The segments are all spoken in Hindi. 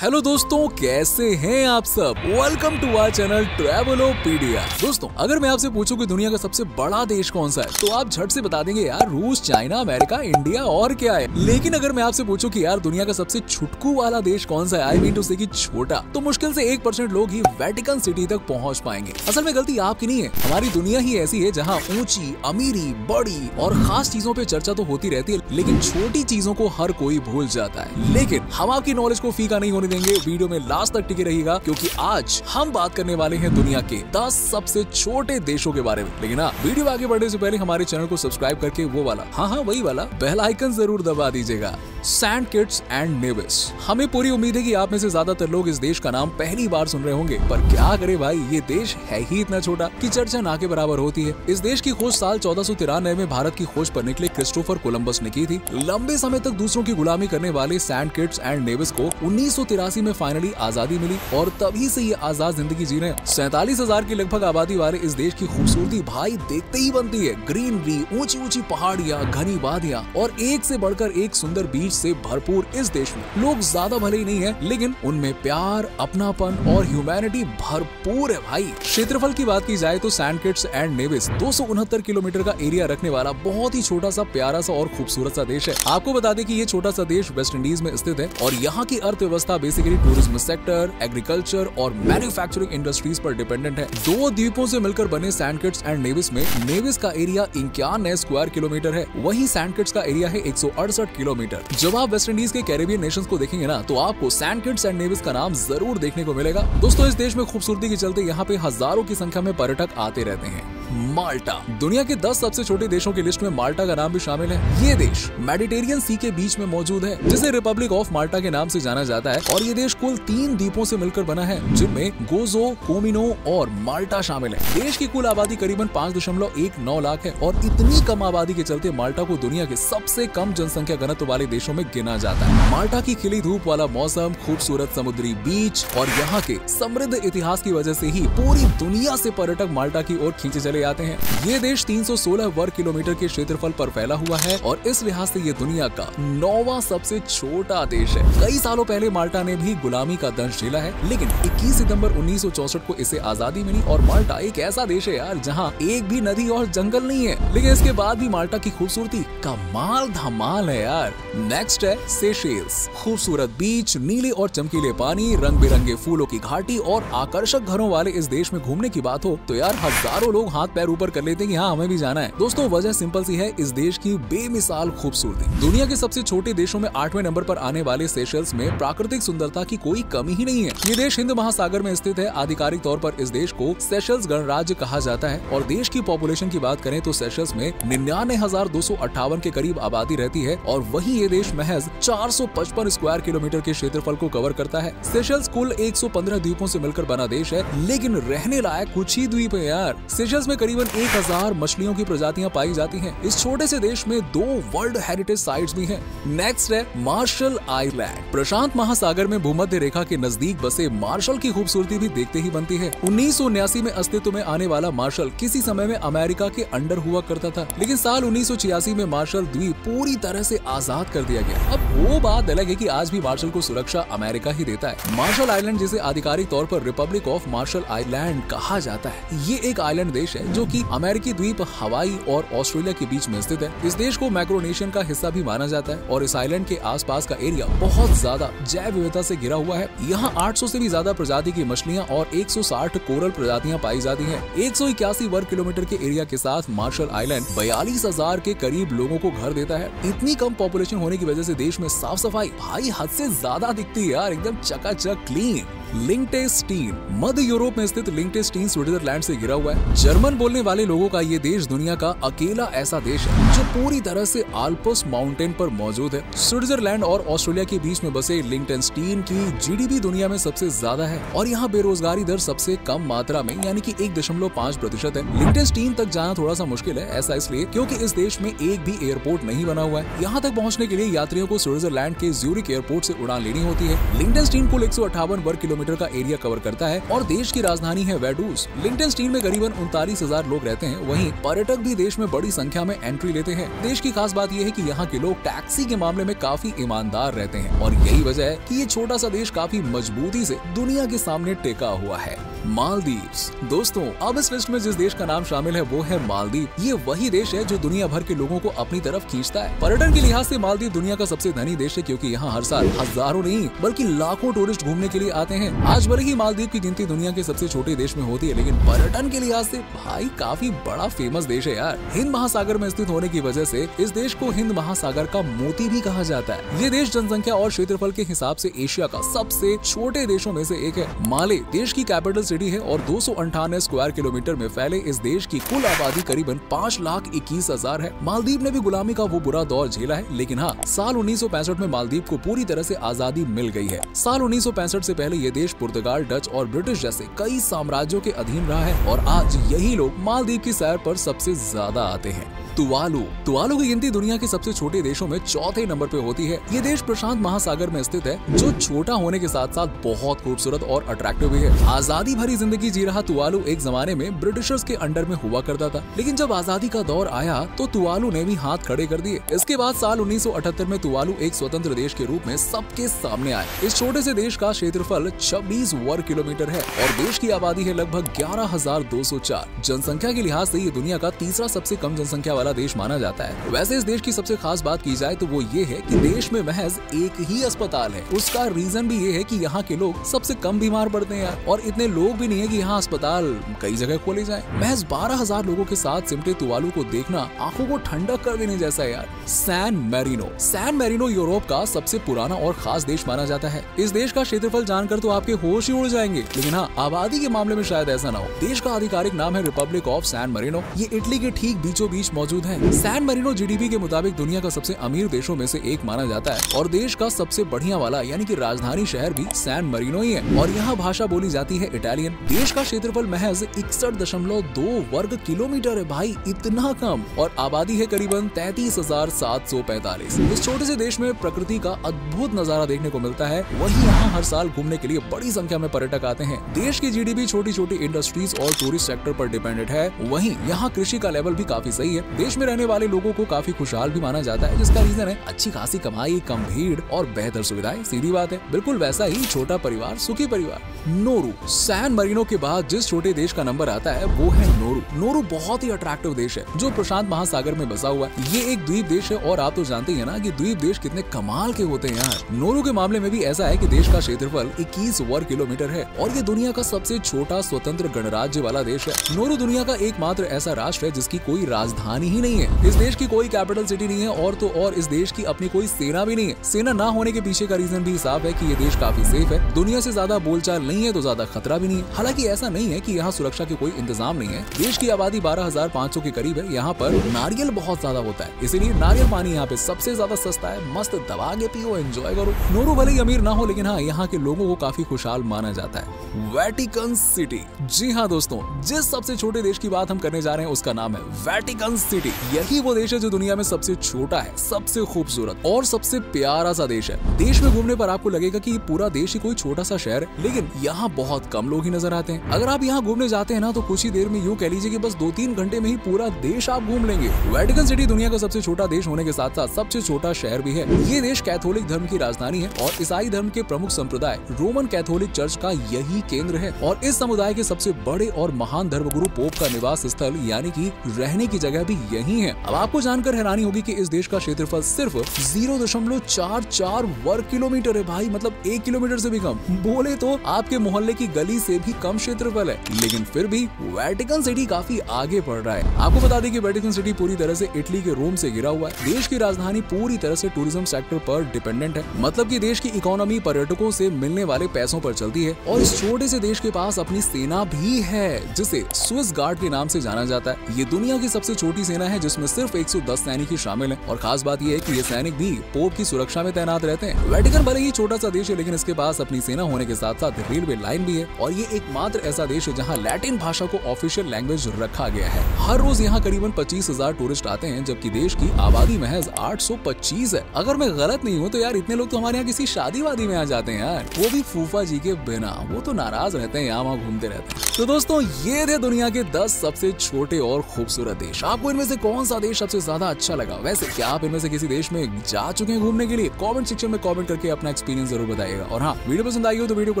हेलो दोस्तों, कैसे हैं आप सब। Welcome to our channel Travelopedia. दोस्तों, अगर मैं आपसे पूछूं कि दुनिया का सबसे बड़ा देश कौन सा है तो आप झट से बता देंगे यार रूस, चाइना, अमेरिका, इंडिया और क्या है। लेकिन अगर मैं आपसे पूछूं कि यार दुनिया का सबसे छुटकू वाला देश कौन सा है, आई मीन टू से कि छोटा, तो मुश्किल से 1% लोग ही वेटिकन सिटी तक पहुँच पाएंगे। असल में गलती आपकी नहीं है, हमारी दुनिया ही ऐसी है जहाँ ऊंची, अमीरी, बड़ी और खास चीजों पे चर्चा तो होती रहती है, लेकिन छोटी चीजों को हर कोई भूल जाता है। लेकिन हम आपकी नॉलेज को फीका नहीं होने देंगे, वीडियो में लास्ट तक टिके रहिएगा क्योंकि आज हम बात करने वाले हैं दुनिया के 10 सबसे छोटे देशों के बारे में। लेकिन हाँ, वीडियो आगे बढ़ने से पहले हमारे चैनल को सब्सक्राइब करके वो वाला वही वाला बेल आइकन जरूर दबा दीजिएगा। Saint Kitts and Nevis. हमें पूरी उम्मीद है कि आप में से ज्यादातर लोग इस देश का नाम पहली बार सुन रहे होंगे, पर क्या करे भाई, ये देश है ही इतना छोटा कि चर्चा ना के बराबर होती है। इस देश की खोज साल 1493 में भारत की खोज पर निकले क्रिस्टोफर कोलंबस ने की थी। लंबे समय तक दूसरों की गुलामी करने वाले सेंट किट्स एंड नेविस को 1983 में फाइनली आजादी मिली और तभी से ये आजाद जिंदगी जी रहे हैं। 47,000 की लगभग आबादी वाले इस देश की खूबसूरती भाई देखते ही बनती है। ग्रीनरी, ऊंची ऊंची पहाड़ियाँ, घनी वादियाँ और एक से बढ़कर एक सुंदर बीच से भरपूर इस देश में लोग ज्यादा भले ही नहीं है, लेकिन उनमें प्यार, अपनापन और ह्यूमैनिटी भरपूर है भाई। क्षेत्रफल की बात की जाए तो Saint Kitts and Nevis 269 kilometre का एरिया रखने वाला बहुत ही छोटा सा, प्यारा सा और खूबसूरत सा देश है। आपको बता दें कि ये छोटा सा देश वेस्ट इंडीज में स्थित है और यहाँ की अर्थव्यवस्था बेसिकली टूरिज्म सेक्टर, एग्रीकल्चर और मैन्युफैक्चरिंग इंडस्ट्रीज पर डिपेंडेंट है। दो द्वीपों से मिलकर बने सेंट किट्स एंड नेविस में नेविस का एरिया 51 स्क्वायर किलोमीटर है, वहीं सेंट किट्स का एरिया है 168 किलोमीटर। जब आप वेस्ट इंडीज के कैरेबियन नेशंस को देखेंगे ना, तो आपको सेंट किट्स एंड नेविस का नाम जरूर देखने को मिलेगा। दोस्तों, इस देश में खूबसूरती के चलते यहाँ पे हजारों की संख्या में पर्यटक आते रहते हैं। माल्टा। दुनिया के 10 सबसे छोटे देशों की लिस्ट में माल्टा का नाम भी शामिल है। ये देश मेडिटेरियन सी के बीच में मौजूद है, जिसे रिपब्लिक ऑफ माल्टा के नाम से जाना जाता है और ये देश कुल 3 द्वीपों से मिलकर बना है, जिनमें गोजो, कोमिनो और माल्टा शामिल है। देश की कुल आबादी करीबन 5.19 लाख है और इतनी कम आबादी के चलते माल्टा को दुनिया के सबसे कम जनसंख्या घनत्व वाले देशों में गिना जाता है। माल्टा की खिली धूप वाला मौसम, खूबसूरत समुद्री बीच और यहाँ के समृद्ध इतिहास की वजह से ही पूरी दुनिया से पर्यटक माल्टा की ओर खींचे चले आते हैं। ये देश 316 वर्ग किलोमीटर के क्षेत्रफल पर फैला हुआ है और इस लिहाज से ये दुनिया का 9वां सबसे छोटा देश है। कई सालों पहले माल्टा ने भी गुलामी का दंश झेला है, लेकिन 21 सितंबर 1964 को इसे आजादी मिली और माल्टा एक ऐसा देश है यार जहाँ एक भी नदी और जंगल नहीं है, लेकिन इसके बाद भी माल्टा की खूबसूरती कमाल धमाल है यार। नेक्स्ट है सेशेल्स। खूबसूरत बीच, नीले और चमकीले पानी, रंग बिरंगे फूलों की घाटी और आकर्षक घरों वाले इस देश में घूमने की बात हो तो यार हजारों लोग हाथ पैर ऊपर कर लेते हैं कि हाँ हमें भी जाना है। दोस्तों, वजह सिंपल सी है, इस देश की बेमिसाल खूबसूरती। दुनिया के सबसे छोटे देशों में 8वें नंबर पर आने वाले सेशेल्स में प्राकृतिक सुंदरता की कोई कमी ही नहीं है। ये देश हिंद महासागर में स्थित है। आधिकारिक तौर पर इस देश को सेशेल्स गणराज्य कहा जाता है और देश की पॉपुलेशन की बात करें तो सेशेल्स में 99,258 के करीब आबादी रहती है और वहीं ये देश महज 455 स्क्वायर किलोमीटर के क्षेत्रफल को कवर करता है। सेशेल्स कुल 115 द्वीपों से मिलकर बना देश है, लेकिन रहने लायक कुछ ही द्वीप है यार। सेशेल्स में करीबन 1000 मछलियों की प्रजातियां पाई जाती हैं। इस छोटे से देश में 2 वर्ल्ड हेरिटेज साइट्स भी हैं। नेक्स्ट है मार्शल आइलैंड। प्रशांत महासागर में भूमध्य रेखा के नजदीक बसे मार्शल की खूबसूरती भी देखते ही बनती है। 1979 में अस्तित्व में आने वाला मार्शल किसी समय में अमेरिका के अंडर हुआ करता था, लेकिन साल 1986 में मार्शल द्वीप पूरी तरह से आजाद कर दिया गया। अब वो बात अलग है कि आज भी मार्शल को सुरक्षा अमेरिका ही देता है। मार्शल आइलैंड, जिसे आधिकारिक तौर पर रिपब्लिक ऑफ मार्शल आइलैंड कहा जाता है, ये एक आइलैंड देश है जो कि अमेरिकी द्वीप हवाई और ऑस्ट्रेलिया के बीच में स्थित है। इस देश को मैक्रोनेशियन का हिस्सा भी माना जाता है और इस आइलैंड के आसपास का एरिया बहुत ज्यादा जैव विविधता से घिरा हुआ है। यहाँ 800 से भी ज्यादा प्रजाति की मछलियाँ और 160 कोरल प्रजातियाँ पाई जाती हैं। 181 वर्ग किलोमीटर के एरिया के साथ मार्शल आइलैंड 42,000 के करीब लोगों को घर देता है। इतनी कम पॉपुलेशन होने की वजह से देश में साफ सफाई भाई हद से ज्यादा दिखती है यार, एकदम चकाचक क्लीन। लिंक्टेनस्टीन। मध्य यूरोप में स्थित लिंक्टेनस्टीन स्विट्जरलैंड से घिरा हुआ है। जर्मन बोलने वाले लोगों का ये देश दुनिया का अकेला ऐसा देश है जो पूरी तरह से आल्प्स माउंटेन पर मौजूद है। स्विट्जरलैंड और ऑस्ट्रेलिया के बीच में बसे लिंक्टेनस्टीन की जीडीपी दुनिया में सबसे ज्यादा है और यहाँ बेरोजगारी दर सबसे कम मात्रा में यानी कि 1.5% है। लिंक्टेनस्टीन तक जाना थोड़ा सा मुश्किल है, ऐसा इसलिए क्योंकि इस देश में एक भी एयरपोर्ट नहीं बना हुआ है। यहाँ तक पहुँचने के लिए यात्रियों को स्विट्जरलैंड के ज्यूरिक एयरपोर्ट से उड़ान लेनी होती है। लिंक्टेनस्टीन कुल 158 वर्ग किलोमीटर किलोमीटर का एरिया कवर करता है और देश की राजधानी है वेडूस। लिंकटेनस्टीन में करीबन 39,000 लोग रहते हैं। वहीं पर्यटक भी देश में बड़ी संख्या में एंट्री लेते हैं। देश की खास बात यह है कि यहाँ के लोग टैक्सी के मामले में काफी ईमानदार रहते हैं और यही वजह है कि ये छोटा सा देश काफी मजबूती से दुनिया के सामने टिका हुआ है। मालदीव्स। दोस्तों, अब इस लिस्ट में जिस देश का नाम शामिल है वो है मालदीव। ये वही देश है जो दुनिया भर के लोगों को अपनी तरफ खींचता है। पर्यटन के लिहाज से मालदीव दुनिया का सबसे धनी देश है क्योंकि यहाँ हर साल हजारों नहीं बल्कि लाखों टूरिस्ट घूमने के लिए आते हैं। आज भले ही मालदीव की गिनती दुनिया के सबसे छोटे देश में होती है, लेकिन पर्यटन के लिहाज से भाई काफी बड़ा फेमस देश है यार। हिंद महासागर में स्थित होने की वजह से इस देश को हिंद महासागर का मोती भी कहा जाता है। ये देश जनसंख्या और क्षेत्रफल के हिसाब से एशिया का सबसे छोटे देशों में से एक है। माले देश की कैपिटल सिटी है और 298 स्क्वायर किलोमीटर में फैले इस देश की कुल आबादी करीबन 5,21,000 है। मालदीव ने भी गुलामी का वो बुरा दौर झेला है, लेकिन हाँ, साल 1965 में मालदीव को पूरी तरह से आजादी मिल गई है। साल 1965 से पहले ये देश पुर्तगाल, डच और ब्रिटिश जैसे कई साम्राज्यों के अधीन रहा है और आज यही लोग मालदीव की सैर पर सबसे ज्यादा आते हैं। तुवालू की गिनती दुनिया के सबसे छोटे देशों में चौथे नंबर पे होती है। ये देश प्रशांत महासागर में स्थित है, जो छोटा होने के साथ साथ बहुत खूबसूरत और अट्रैक्टिव भी है। आजादी भरी जिंदगी जी रहा तुवालू एक जमाने में ब्रिटिशर्स के अंडर में हुआ करता था, लेकिन जब आजादी का दौर आया तो तुवालू ने भी हाथ खड़े कर दिए। इसके बाद साल 1978 में तुवालू एक स्वतंत्र देश के रूप में सबके सामने आया। इस छोटे से देश का क्षेत्रफल 26 वर्ग किलोमीटर है और देश की आबादी है लगभग 11,204। जनसंख्या के लिहाज से ये दुनिया का तीसरा सबसे कम जनसंख्या वाला देश माना जाता है। वैसे इस देश की सबसे खास बात की जाए तो वो ये है कि देश में महज एक ही अस्पताल है। उसका रीजन भी ये है कि यहाँ के लोग सबसे कम बीमार पड़ते हैं यार, और इतने लोग भी नहीं है कि यहाँ अस्पताल कई जगह खोले जाएं। महज 12,000 लोगों के साथ सिमटे तुवालू को देखना आंखों को ठंडक कर देने जैसा है यार। सैन मैरिनो यूरोप का सबसे पुराना और खास देश माना जाता है। इस देश का क्षेत्रफल जानकर तो आपके होश ही उड़ जाएंगे, लेकिन हाँ, आबादी के मामले में शायद ऐसा ना हो। देश का आधिकारिक नाम है रिपब्लिक ऑफ सैन मैरिनो। ये इटली के ठीक बीचों बीच मौजूद है। सैन मैरिनो जीडीपी के मुताबिक दुनिया का सबसे अमीर देशों में से एक माना जाता है और देश का सबसे बढ़िया वाला यानी कि राजधानी शहर भी सैन मैरिनो ही है और यहाँ भाषा बोली जाती है इटालियन। देश का क्षेत्रफल महज 61.2 वर्ग किलोमीटर है भाई, इतना कम, और आबादी है करीबन 33,745। इस छोटे से देश में प्रकृति का अद्भुत नजारा देखने को मिलता है। वहीं यहाँ हर साल घूमने के लिए बड़ी संख्या में पर्यटक आते हैं। देश की जीडीपी छोटी छोटी इंडस्ट्रीज और टूरिस्ट सेक्टर पर डिपेंडेंट है। वहीं यहाँ कृषि का लेवल भी काफी सही है। देश में रहने वाले लोगों को काफी खुशहाल भी माना जाता है, जिसका रीजन है अच्छी खासी कमाई, कम भीड़ और बेहतर सुविधाएं। सीधी बात है, बिल्कुल वैसा ही छोटा परिवार सुखी परिवार। नोरू। सैन मैरिनो के बाद जिस छोटे देश का नंबर आता है वो है नोरू। नोरू बहुत ही अट्रैक्टिव देश है जो प्रशांत महासागर में बसा हुआ है। ये एक द्वीप देश है और आप तो जानते हैं ना कि द्वीप देश कितने कमाल के होते हैं यार। नोरू के मामले में भी ऐसा है कि देश का क्षेत्रफल 21 वर्ग किलोमीटर है और ये दुनिया का सबसे छोटा स्वतंत्र गणराज्य वाला देश है। नोरू दुनिया का एकमात्र ऐसा राष्ट्र है जिसकी कोई राजधानी ही नहीं है। इस देश की कोई कैपिटल सिटी नहीं है और तो और इस देश की अपनी कोई सेना भी नहीं है। सेना ना होने के पीछे का रीजन भी साफ है कि ये देश काफी सेफ है। दुनिया से ज्यादा बोलचाल नहीं है तो ज्यादा खतरा भी नहीं है। हालांकि ऐसा नहीं है कि यहाँ सुरक्षा के कोई इंतजाम नहीं है। देश की आबादी 12,500 के करीब है। यहाँ पर नारियल बहुत ज्यादा होता है, इसीलिए नारियल पानी यहाँ पे सबसे ज्यादा सस्ता है। मस्त दबा के पियो, एंजॉय करो। नोरू भले ही अमीर ना हो, लेकिन हाँ, यहाँ के लोगों को काफी खुशहाल माना जाता है। Vatican city. जी हाँ दोस्तों, जिस सबसे छोटे देश की बात हम करने जा रहे हैं उसका नाम है वेटिकन सिटी। यही वो देश है जो दुनिया में सबसे छोटा है, सबसे खूबसूरत और सबसे प्यारा सा देश है। देश में घूमने पर आपको लगेगा कि पूरा देश ही कोई छोटा सा शहर है, लेकिन यहाँ बहुत कम लोग ही नजर आते हैं। अगर आप यहाँ घूमने जाते हैं ना तो कुछ ही देर में यूँ कह लीजिए कि बस 2-3 घंटे में ही पूरा देश आप घूम लेंगे। वेटिकन सिटी दुनिया का सबसे छोटा देश होने के साथ साथ सबसे छोटा शहर भी है। ये देश कैथोलिक धर्म की राजधानी है और ईसाई धर्म के प्रमुख संप्रदाय रोमन कैथोलिक चर्च का यही केंद्र है और इस समुदाय के सबसे बड़े और महान धर्मगुरु पोप का निवास स्थल यानी कि रहने की जगह भी यही है। अब आपको जानकर हैरानी होगी कि इस देश का क्षेत्रफल सिर्फ 0.44 वर्ग किलोमीटर है भाई, मतलब 1 किलोमीटर से भी कम। बोले तो आपके मोहल्ले की गली से भी कम क्षेत्रफल है, लेकिन फिर भी वेटिकन सिटी काफी आगे बढ़ रहा है। आपको बता दें कि वेटिकन सिटी पूरी तरह से इटली के रोम से घिरा हुआ है। देश की राजधानी पूरी तरह से टूरिज्म सेक्टर पर डिपेंडेंट है, मतलब कि देश की इकोनॉमी पर्यटकों से मिलने वाले पैसों पर चलती है और इस छोटे से देश के पास अपनी सेना भी है जिसे स्विस गार्ड के नाम से जाना जाता है। ये दुनिया की सबसे छोटी सेना सेना है जिसमें सिर्फ 110 सैनिक ही शामिल हैं और खास बात यह है कि ये सैनिक भी पोप की सुरक्षा में तैनात रहते हैं। वेटिकन भले ही छोटा सा देश है लेकिन इसके पास अपनी सेना होने के साथ साथ रेलवे लाइन भी है और ये एकमात्र ऐसा देश है जहाँ लैटिन भाषा को ऑफिशियल लैंग्वेज रखा गया है। हर रोज यहाँ करीबन 25,000 टूरिस्ट आते हैं जबकि देश की आबादी महज 825 है। अगर मैं गलत नहीं हूँ तो यार इतने लोग तो हमारे यहाँ किसी शादी वादी में आ जाते हैं यार, वो भी फूफा जी के बिना। वो तो नाराज रहते हैं, यहाँ वहाँ घूमते रहते हैं। तो दोस्तों ये थे दुनिया के 10 सबसे छोटे और खूबसूरत देश। आपको इनमें से कौन सा देश सबसे ज्यादा अच्छा लगा? वैसे क्या आप इनमें से किसी देश में जा चुके हैं घूमने के लिए? कमेंट सेक्शन में कमेंट करके अपना एक्सपीरियंस जरूर बताइएगा। और हाँ, वीडियो पसंद आई हो तो वीडियो को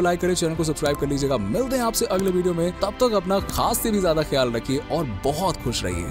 लाइक करें, चैनल को सब्सक्राइब कर लीजिएगा। मिलते हैं आपसे अगले वीडियो में, तब तक अपना खास से भी ज्यादा ख्याल रखिए और बहुत खुश रहिए।